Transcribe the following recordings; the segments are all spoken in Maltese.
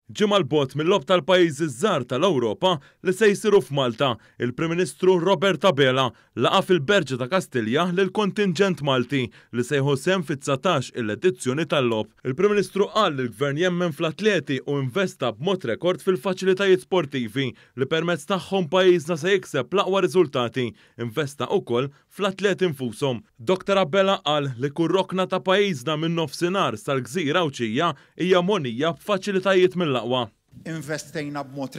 Ġimgħa l-bogħod mill-logħob tal-pajjiżi żgħar tal-Ewropa li se jsiru f'Malta, il-Prim Ministru Robert Abela laqa fil-Berġa ta' Kastilja lill-kontinġent Malti li se jieħu sehem fit-19 il-edizzjoni tal-logħob. Il-Prim Ministru qal li l-Gvern jemmen fl-atleti u investa b'mod rekord fil-faċilitajiet sportivi li permezz tagħhom pajjiżna se jikseb l-aqwa riżultati. Investa wkoll fl-atleti infushom. Dr. Abela qal li kull rokna ta' pajjiżna minn nofsinhar sal-Gżira Awċija hija monija b'faċilitajiet mill-aqwa. Investejna b'mod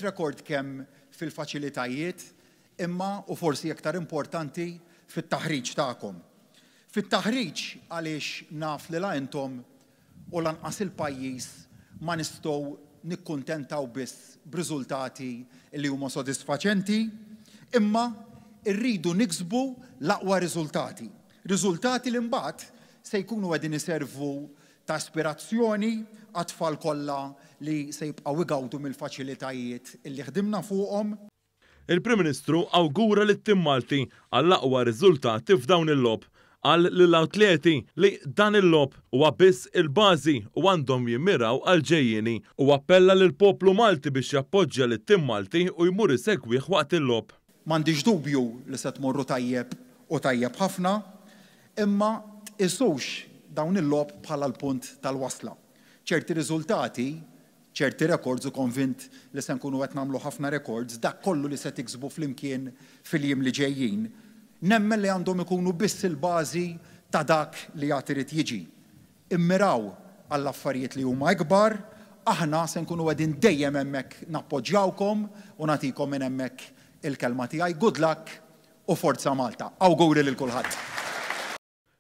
rekord kemm fil-faċilitajiet, imma u forsi aktar importanti fit-taħriġ tagħkom. Fit-taħriġ għaliex naf li la intom u lanqas il-pajjiż ma nistgħu nikkuntentaw biss b'riżultati li huma sodisfaċenti, imma rridu niksbu l-aqwa riżultati. Riżultati li mbagħad se jkunu qegħdin iservu ta' aspirazzjoni għat-tfal kollha li se jibqgħu igawdu mill-faċilitajiet illi ħdimna fuqhom. Il-Prim Ministru awgura lit-tim Malti għall-aqwa riżultati f'dawn il-logħob. Qal lill-atleti li dan il-logħob huwa biss il-bażi u għandhom jimmiraw għal ġejjieni u appella lill-poplu Malti biex jappoġġja lit-tim Malti u jmur isegwih waqt il-logħob. M'għandix dubju li se tmorru tajjeb u tajjeb ħafna, imma isux dawn il-logħob bħala l-punt tal-wasla. ċerti riżultati, ċerti records u konvint li se nkunu qed nagħmlu ħafna records, dak kollu li se tiksbu flimkien fil-jiem li ġejjin, nemmen li għandhom ikunu biss il-bażi ta' dak li għad irid jiġi. Immiraw għall-affarijiet li huma ikbar, aħna se nkunu qegħdin dejjem hemmhekk nappoġġjawkom u nagħtikom minn hemmhekk il-kelma tiegħi. Good luck u forza Malta. Awguri lil kulħadd.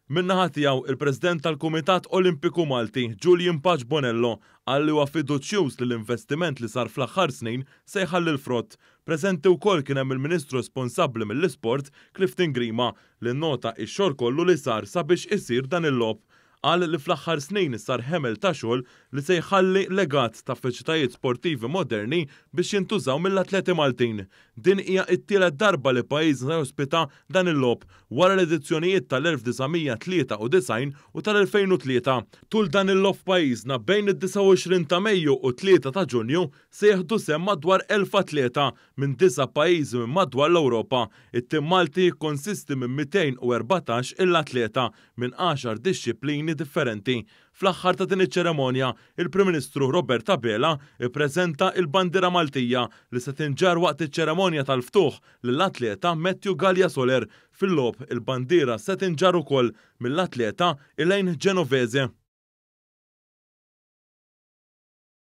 Min-naħa tiegħu il-President tal-Kumitat Olimpiku Malti, Julian Paċ Bonello, qal li huwa fiduċjuż li l-investiment li sar fl-aħħar snin se jħalli l-frott. Preżenti wkoll kien hemm il-Ministru responsabbli mill-isport Clifton Grima li nnota x-xogħol kollu li sar sabiex isir dan il-logħob. Qal li fl-aħħar snin sar ħemel ta' xogħol li se jħalli legat ta' faċilitajiet sportivi moderni biex jintużaw mill-atleti Maltin. Din hija t-tielet darba li pajjiżna jospita dan il-logħob wara l-edizzjonijiet tal-1993 u tal-2003. Tul dan il-logħob f'pajjiżna bejn id-29 ta' Mejju u 3 ta' Ġunju se jieħdu sehem madwar 1000 atleta minn 9 pajjiżi minn madwar l-Ewropa. It-tim Malti konsisti minn 214 il-atleta minn 10 dixxiplini differenti. Fl-aħħar ta' din iċ-ċeremonja, il-Prim Ministru Robert Abela ippreżenta il-bandiera Maltija li se tinġar waqt iċ-ċeremonja tal-ftuħ lill-atleta Matthew Gallia Soler. Fil-logħob il-bandiera se tinġar ukoll mill-atleta Elaine Genovese.